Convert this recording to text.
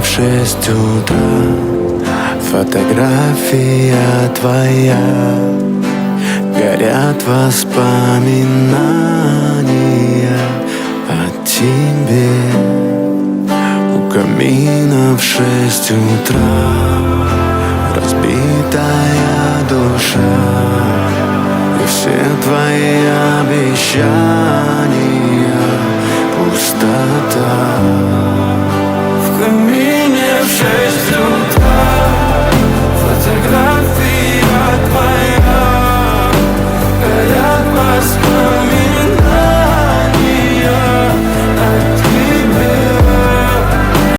в 6 утра. Фотография твоя, горят воспоминания о тебе. У камина в 6 утра разбитая душа, и все твои обещания пустота.